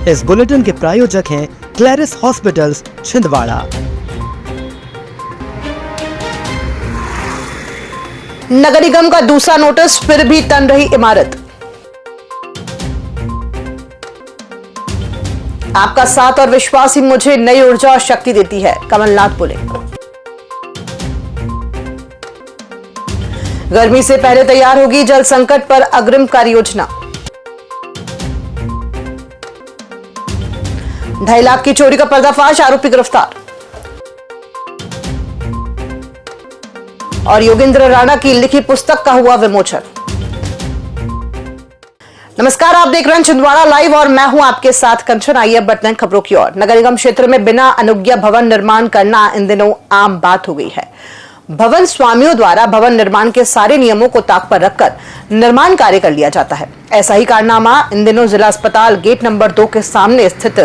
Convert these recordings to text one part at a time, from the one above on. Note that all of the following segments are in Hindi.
इस बुलेटिन के प्रायोजक हैं क्लैरिस हॉस्पिटल्स छिंदवाड़ा। नगर निगम का दूसरा नोटिस, फिर भी तन रही इमारत। आपका साथ और विश्वास ही मुझे नई ऊर्जा और शक्ति देती है, कमलनाथ बोले। गर्मी से पहले तैयार होगी जल संकट पर अग्रिम कार्य योजना। 2.5 लाख की चोरी का पर्दाफाश, आरोपी गिरफ्तार। और योगेंद्र राणा की लिखी पुस्तक का हुआ विमोचन। नमस्कार, आप देख रहे हैं छिंदवाड़ा लाइव और मैं हूं आपके साथ कंचन। आइए बढ़ते हैं खबरों की ओर। नगर निगम क्षेत्र में बिना अनुज्ञा भवन निर्माण करना इन दिनों आम बात हो गई है। भवन स्वामियों द्वारा भवन निर्माण के सारे नियमों को ताक पर रखकर निर्माण कार्य कर लिया जाता है। ऐसा ही कारनामा इन दिनों जिला अस्पताल गेट नंबर 2 के सामने स्थित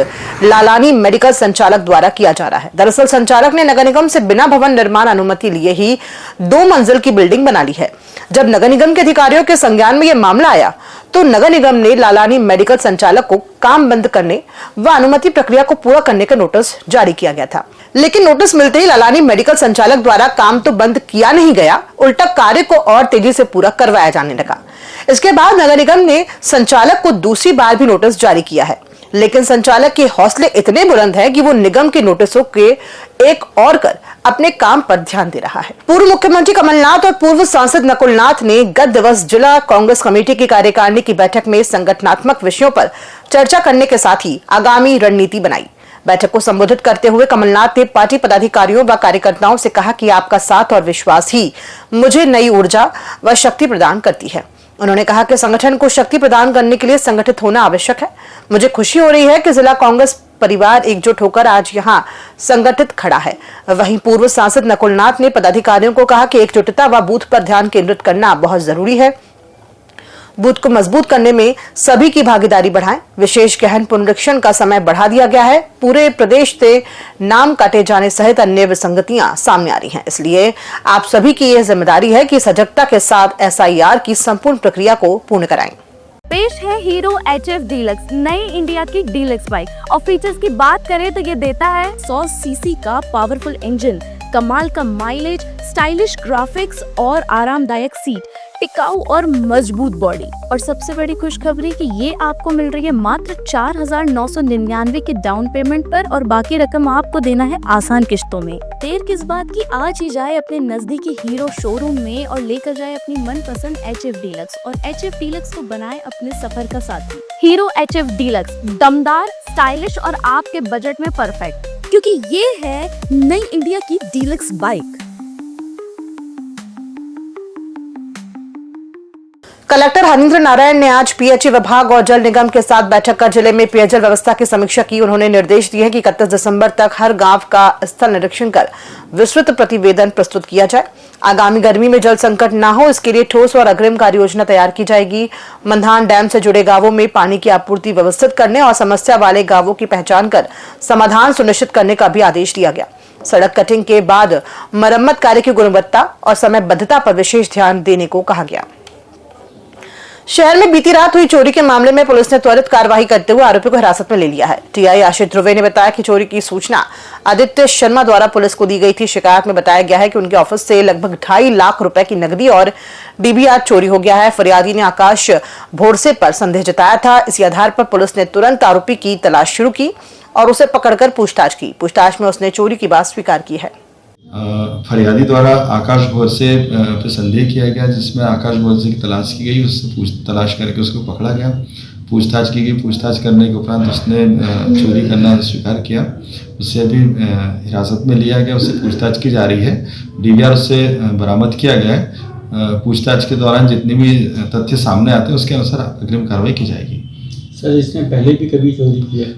लालानी मेडिकल संचालक द्वारा किया जा रहा है। दरअसल संचालक ने नगर निगम से बिना भवन निर्माण अनुमति लिए ही 2 मंजिल की बिल्डिंग बना ली है। जब नगर निगम के अधिकारियों के संज्ञान में यह मामला आया तो नगर निगम ने लालानी मेडिकल संचालक को काम बंद करने व अनुमति प्रक्रिया को पूरा करने का नोटिस जारी किया गया था। लेकिन नोटिस मिलते ही लालानी मेडिकल संचालक द्वारा काम तो बंद किया नहीं गया, उल्टा कार्य को और तेजी से पूरा करवाया जाने लगा। इसके बाद नगर निगम ने संचालक को दूसरी बार भी नोटिस जारी किया है, लेकिन संचालक के हौसले इतने बुलंद हैं कि वो निगम के नोटिसों के एक और कर अपने काम पर ध्यान दे रहा है। पूर्व मुख्यमंत्री कमलनाथ और पूर्व सांसद नकुलनाथ ने गत दिवस जिला कांग्रेस कमेटी की कार्यकारिणी की बैठक में संगठनात्मक विषयों पर चर्चा करने के साथ ही आगामी रणनीति बनाई। बैठक को संबोधित करते हुए कमलनाथ ने पार्टी पदाधिकारियों व कार्यकर्ताओं से कहा कि आपका साथ और विश्वास ही मुझे नई ऊर्जा व शक्ति प्रदान करती है। उन्होंने कहा कि संगठन को शक्ति प्रदान करने के लिए संगठित होना आवश्यक है। मुझे खुशी हो रही है कि जिला कांग्रेस परिवार एकजुट होकर आज यहां संगठित खड़ा है। वहीं पूर्व सांसद नकुलनाथ ने पदाधिकारियों को कहा कि एकजुटता व बूथ पर ध्यान केंद्रित करना बहुत जरूरी है। बूथ को मजबूत करने में सभी की भागीदारी बढ़ाएं। विशेष गहन पुनरीक्षण का समय बढ़ा दिया गया है। पूरे प्रदेश से नाम काटे जाने सहित अन्य विसंगतियां सामने आ रही हैं, इसलिए आप सभी की यह जिम्मेदारी है कि सजगता के साथ SIR की संपूर्ण प्रक्रिया को पूर्ण कराएं। पेश है हीरो HF डीलक्स, नई इंडिया की डीलक्स बाइक। और फीचर्स की बात करें तो ये देता है 100 सीसी का पावरफुल इंजन, कमाल का माइलेज, स्टाइलिश ग्राफिक्स और आरामदायक सीट, टिकाऊ और मजबूत बॉडी। और सबसे बड़ी खुशखबरी कि ये आपको मिल रही है मात्र 4,999 के डाउन पेमेंट पर और बाकी रकम आपको देना है आसान किश्तों में। देर किस बात की, आज ही जाए अपने नजदीकी हीरो शोरूम में और लेकर जाए अपनी मनपसंद HF डीलक्स और HF डीलक्स को बनाए अपने सफर का साथी। हीरो HF डीलक्स, दमदार, स्टाइलिश और आपके बजट में परफेक्ट, क्योंकि ये है नई इंडिया की deluxe bike. Collector Harindra Narayan ने आज PHE विभाग और जल निगम के साथ बैठक कर जिले में पेयजल व्यवस्था की समीक्षा की। उन्होंने निर्देश दिए कि 31 दिसंबर तक हर गांव का स्थल निरीक्षण कर विस्तृत प्रतिवेदन प्रस्तुत किया जाए। आगामी गर्मी में जल संकट न हो, इसके लिए ठोस और अग्रिम कार्य योजना तैयार की जाएगी। मंधान डैम से जुड़े गांवों में पानी की आपूर्ति व्यवस्थित करने और समस्या वाले गांवों की पहचान कर समाधान सुनिश्चित करने का भी आदेश दिया गया। सड़क कटिंग के बाद मरम्मत कार्य की गुणवत्ता और समयबद्धता पर विशेष ध्यान देने को कहा गया। शहर में बीती रात हुई चोरी के मामले में पुलिस ने त्वरित कार्रवाई करते हुए आरोपी को हिरासत में ले लिया है। TI आशीष ध्रुवे ने बताया कि चोरी की सूचना आदित्य शर्मा द्वारा पुलिस को दी गई थी। शिकायत में बताया गया है कि उनके ऑफिस से लगभग 2.5 लाख रुपए की नकदी और DVR चोरी हो गया है। फरियादी ने आकाश भोरसे पर संदेह जताया था। इसी आधार पर पुलिस ने तुरंत आरोपी की तलाश शुरू की और उसे पकड़कर पूछताछ की। पूछताछ में उसने चोरी की बात स्वीकार की है। फरियादी द्वारा आकाश भोरसे पे संदेह किया गया, जिसमें आकाश भोरसे की तलाश की गई। उससे तलाश करके उसको पकड़ा गया, पूछताछ की गई। पूछताछ करने के उपरांत उसने चोरी करना स्वीकार किया। उससे अभी हिरासत में लिया गया, उससे पूछताछ की जा रही है। DVR उससे बरामद किया गया है। पूछताछ के दौरान जितने भी तथ्य सामने आते हैं उसके अनुसार अग्रिम कार्रवाई की जाएगी। सर, इसने पहले भी कभी चोरी की है?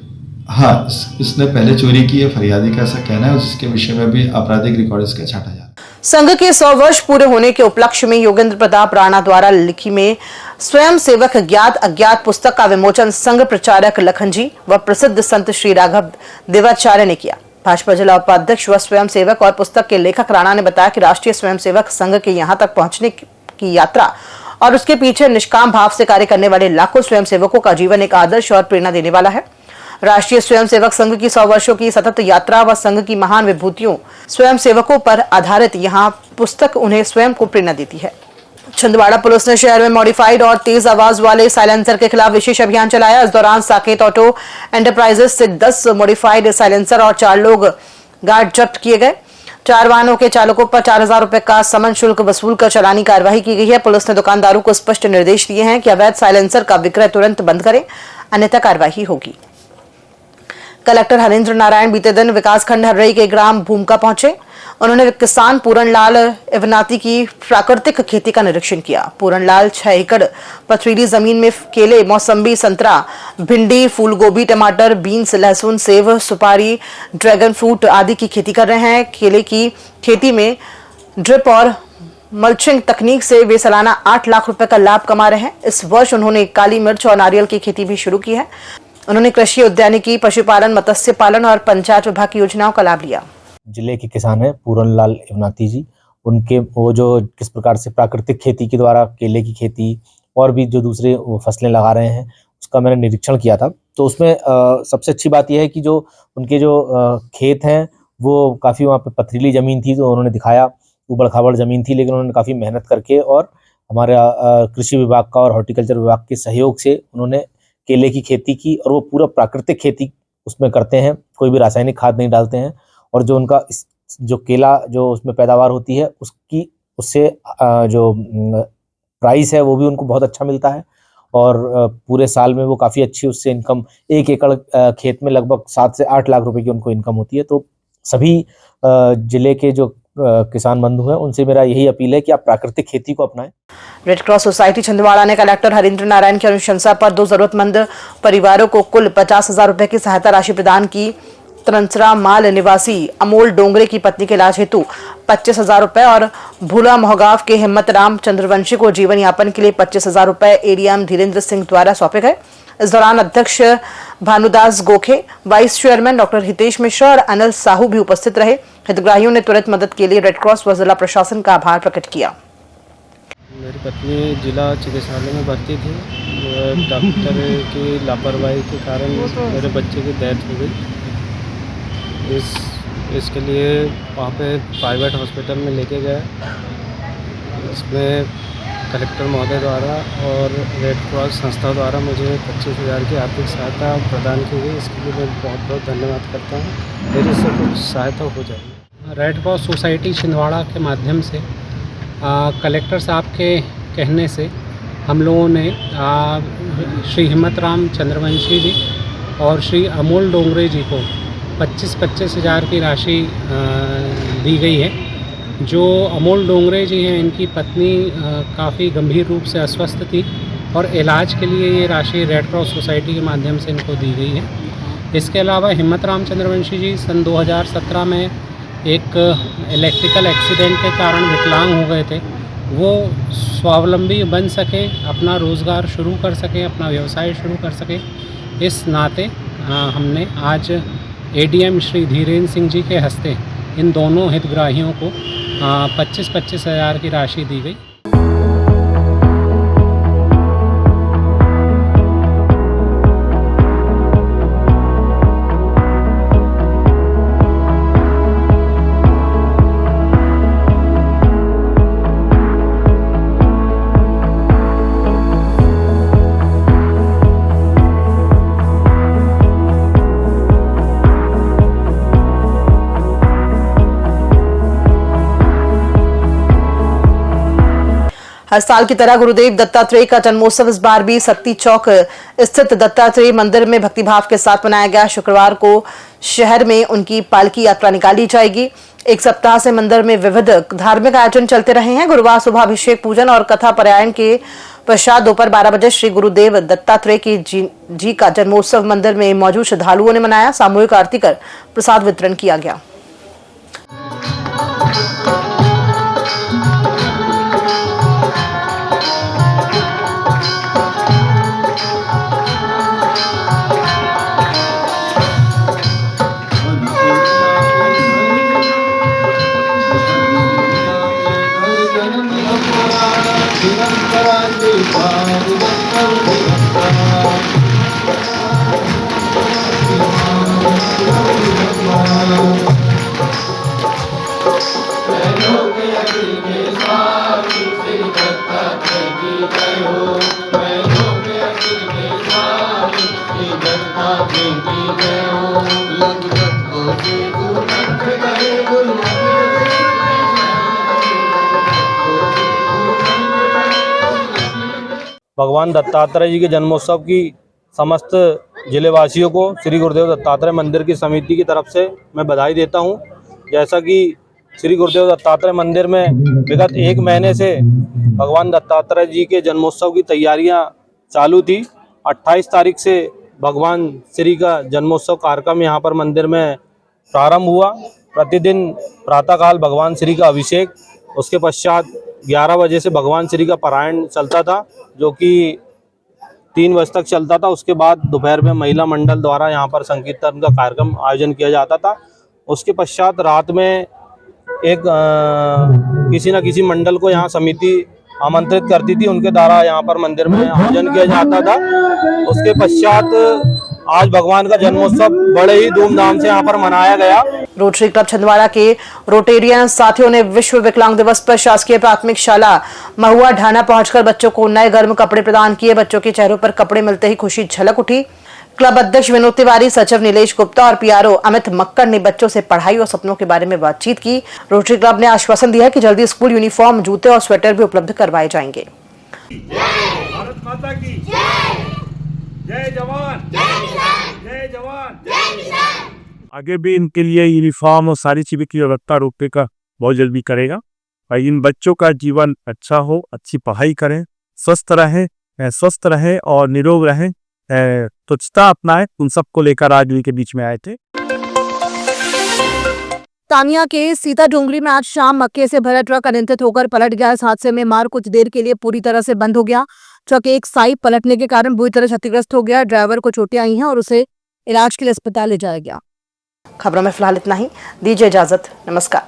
हाँ, इसने पहले चोरी की है, फरियादी का ऐसा कहना है। जिसके विषय में भी आपराधिक रिकॉर्ड इसका छाटा जा रहा है। संघ के 100 वर्ष पूरे होने के उपलक्ष्य में योगेंद्र प्रताप राणा द्वारा लिखी में स्वयं सेवक ज्ञात अज्ञात पुस्तक का विमोचन संघ प्रचारक लखन जी व प्रसिद्ध संत श्री राघव देवाचार्य ने किया। भाजपा जिला उपाध्यक्ष व स्वयं सेवक और पुस्तक के लेखक राणा ने बताया कि राष्ट्रीय स्वयं सेवक संघ के यहाँ तक पहुंचने की यात्रा और उसके पीछे निष्काम भाव से कार्य करने वाले लाखों स्वयं सेवकों का जीवन एक आदर्श और प्रेरणा देने वाला है। राष्ट्रीय स्वयंसेवक संघ की 100 वर्षों की सतत यात्रा व संघ की महान विभूतियों स्वयंसेवकों पर आधारित यहां पुस्तक उन्हें स्वयं को प्रेरणा देती है। छिंदवाड़ा पुलिस ने शहर में मॉडिफाइड और तेज आवाज वाले साइलेंसर के खिलाफ विशेष अभियान चलाया। इस दौरान साकेत ऑटो एंटरप्राइजेस से 10 मॉडिफाइड साइलेंसर और 4 लोग गार्ड जब्त किए गए। 4 वाहनों के चालकों पर 4,000 रुपए का समन शुल्क वसूल कर चालानी कार्रवाई की गई है। पुलिस ने दुकानदारों को स्पष्ट निर्देश दिए हैं कि अवैध साइलेंसर का विक्रय तुरंत बंद करें, अन्यथा कार्रवाई होगी। कलेक्टर हरेंद्र नारायण बीते दिन विकासखंड हर्रई के ग्राम भूमका पहुंचे। उन्होंने किसान पूरनलाल इवनाती की प्राकृतिक खेती का निरीक्षण किया। पूरनलाल 6 एकड़ पथरीली जमीन में केले, मौसम्बी, संतरा, भिंडी, फूलगोभी, टमाटर, बीन्स, लहसुन, सेब, सुपारी, ड्रैगन फ्रूट आदि की खेती कर रहे हैं। केले की खेती में ड्रिप और मल्चिंग तकनीक से वे सालाना 8 लाख रुपए का लाभ कमा रहे हैं। इस वर्ष उन्होंने काली मिर्च और नारियल की खेती भी शुरू की है। उन्होंने कृषि, उद्यानिकी, पशुपालन, मत्स्य पालन और पंचायत विभाग की योजनाओं का लाभ लिया। जिले के किसान हैं पूरनलाल इवनाती जी, उनके वो जो किस प्रकार से प्राकृतिक खेती के द्वारा केले की खेती और भी जो दूसरे फसलें लगा रहे हैं उसका मैंने निरीक्षण किया था। तो उसमें सबसे अच्छी बात यह है कि जो उनके जो खेत हैं वो काफ़ी वहाँ पे पथरीली ज़मीन थी, तो उन्होंने दिखाया ऊबड़ खाबड़ ज़मीन थी, लेकिन उन्होंने काफ़ी मेहनत करके और हमारा कृषि विभाग का और हॉर्टिकल्चर विभाग के सहयोग से उन्होंने केले की खेती की, और वो पूरा प्राकृतिक खेती उसमें करते हैं, कोई भी रासायनिक खाद नहीं डालते हैं। और जो उनका जो केला जो उसमें पैदावार होती है उससे जो प्राइस है वो भी उनको बहुत अच्छा मिलता है, और पूरे साल में वो काफ़ी अच्छी उससे इनकम, 1 एकड़ खेत में लगभग 7 से 8 लाख रुपए की उनको इनकम होती है। तो सभी जिले के जो किसान बंधु हैं उनसे मेरा यही अपील है कि आप प्राकृतिक खेती को अपनाएं। रेड क्रॉस सोसाइटी छिंदवाड़ा ने कलेक्टर हरेंद्र नारायण की अनुशंसा पर 2 जरूरतमंद परिवारों को कुल 50,000 रुपए की सहायता राशि प्रदान की। तंत्रा माल निवासी अमोल डोंगरे की पत्नी के इलाज हेतु 25,000 रुपए और भूला मोहगांव के हिम्मत राम चंद्रवंशी को जीवन यापन के लिए 25,000 रुपए एडीएम धीरेन्द्र सिंह द्वारा सौंपे गए। इस दौरान अध्यक्ष Bhanudas Gokhe, vice chairman doctor Hitesh Mishra और अनिल साहू भी उपस्थित रहे। हितग्राहियों ने तुरंत मदद के लिए रेड क्रॉस व जिला प्रशासन का आभार प्रकट किया। मेरी पत्नी जिला चिकित्सालय में भर्ती थी। डॉक्टर की लापरवाही के कारण मेरे बच्चे की डेथ हो गई। इसके लिए वहाँ पे प्राइवेट हॉस्पिटल में लेके गए। इसमें कलेक्टर महोदय द्वारा और रेड क्रॉस संस्था द्वारा मुझे 25,000 की आर्थिक सहायता प्रदान की गई। इसके लिए मैं बहुत बहुत धन्यवाद करता हूँ। मेरी इससे कुछ सहायता हो जाएगी। रेड क्रॉस सोसाइटी छिंदवाड़ा के माध्यम से कलेक्टर साहब के कहने से हम लोगों ने श्री हिम्मत राम चंद्रवंशी जी और श्री अमोल डोंगरे जी को 25,000 की राशि दी गई है। जो अमोल डोंगरे जी हैं, इनकी पत्नी काफ़ी गंभीर रूप से अस्वस्थ थी और इलाज के लिए ये राशि रेड क्रॉस सोसाइटी के माध्यम से इनको दी गई है। इसके अलावा हिम्मत राम चंद्रवंशी जी सन 2017 में एक इलेक्ट्रिकल एक्सीडेंट के कारण विकलांग हो गए थे। वो स्वावलंबी बन सके, अपना रोज़गार शुरू कर सके, अपना व्यवसाय शुरू कर सके, इस नाते हमने आज एडीएम श्री धीरेन्द्र सिंह जी के हस्ते इन दोनों हितग्राहियों को 25,000 की राशि दी गई। हर साल की तरह गुरुदेव दत्तात्रेय का जन्मोत्सव इस बार भी सत्ती चौक स्थित दत्तात्रेय मंदिर में भक्तिभाव के साथ मनाया गया। शुक्रवार को शहर में उनकी पालकी यात्रा निकाली जाएगी। एक सप्ताह से मंदिर में विविध धार्मिक आयोजन चलते रहे हैं। गुरुवार सुबह अभिषेक, पूजन और कथा पारायण के पश्चात दोपहर 12 बजे श्री गुरुदेव दत्तात्रेय की जी का जन्मोत्सव मंदिर में मौजूद श्रद्धालुओं ने मनाया। सामूहिक आरती कर प्रसाद वितरण किया गया। भगवान दत्तात्रेय जी के जन्मोत्सव की समस्त जिलेवासियों को श्री गुरुदेव दत्तात्रेय मंदिर की समिति की तरफ से मैं बधाई देता हूं। जैसा कि श्री गुरुदेव दत्तात्रेय मंदिर में विगत 1 महीने से भगवान दत्तात्रेय जी के जन्मोत्सव की तैयारियां चालू थी। 28 तारीख से भगवान श्री का जन्मोत्सव कार्यक्रम यहां पर मंदिर में प्रारंभ हुआ। प्रतिदिन प्रातःकाल भगवान श्री का अभिषेक, उसके पश्चात 11 बजे से भगवान श्री का पारायण चलता था, जो कि 3 बजे तक चलता था। उसके बाद दोपहर में महिला मंडल द्वारा यहाँ पर संकीर्तन का कार्यक्रम आयोजन किया जाता था। उसके पश्चात रात में एक किसी न किसी मंडल को यहाँ समिति आमंत्रित करती थी, उनके द्वारा यहाँ पर मंदिर में आयोजन किया जाता था। उसके पश्चात आज भगवान का जन्मोत्सव बड़े ही धूमधाम से यहाँ पर मनाया गया। रोटरी क्लब छिंदवाड़ा के रोटेरियन साथियों ने विश्व विकलांग दिवस पर शासकीय प्राथमिक शाला महुआ ढाना पहुंचकर बच्चों को नए गर्म कपड़े प्रदान किए। बच्चों के चेहरों पर कपड़े मिलते ही खुशी झलक उठी। क्लब अध्यक्ष विनोद तिवारी, सचिव नीलेश गुप्ता और पीआरओ अमित मक्कड़ ने बच्चों से पढ़ाई और सपनों के बारे में बातचीत की। रोटरी क्लब ने आश्वासन दिया कि जल्दी स्कूल यूनिफॉर्म, जूते और स्वेटर भी उपलब्ध करवाए जाएंगे। भारत माता की जय जवान, जय जवान, जय किसान। आगे भी इनके लिए यूनिफॉर्म और सारी चीज़ों की व्यवस्था रोकने का बहुत जल्दी करेगा और इन बच्चों का जीवन अच्छा हो, अच्छी पढ़ाई करें, स्वस्थ रहें और निरोग रहें, स्वच्छता अपनाएं। उन सबको लेकर आज इनके बीच में आए थे। तानिया के सीता डोंगरी में आज शाम मक्के से भरा ट्रक अनियंत्रित होकर पलट गया। इस हादसे में मार्ग कुछ देर के लिए पूरी तरह से बंद हो गया। ट्रक एक साइड पलटने के कारण बुरी तरह क्षतिग्रस्त हो गया। ड्राइवर को चोटें आई हैं और उसे इलाज के लिए अस्पताल ले जाया गया। खबरों में फिलहाल इतना ही। दीजिए इजाजत। नमस्कार।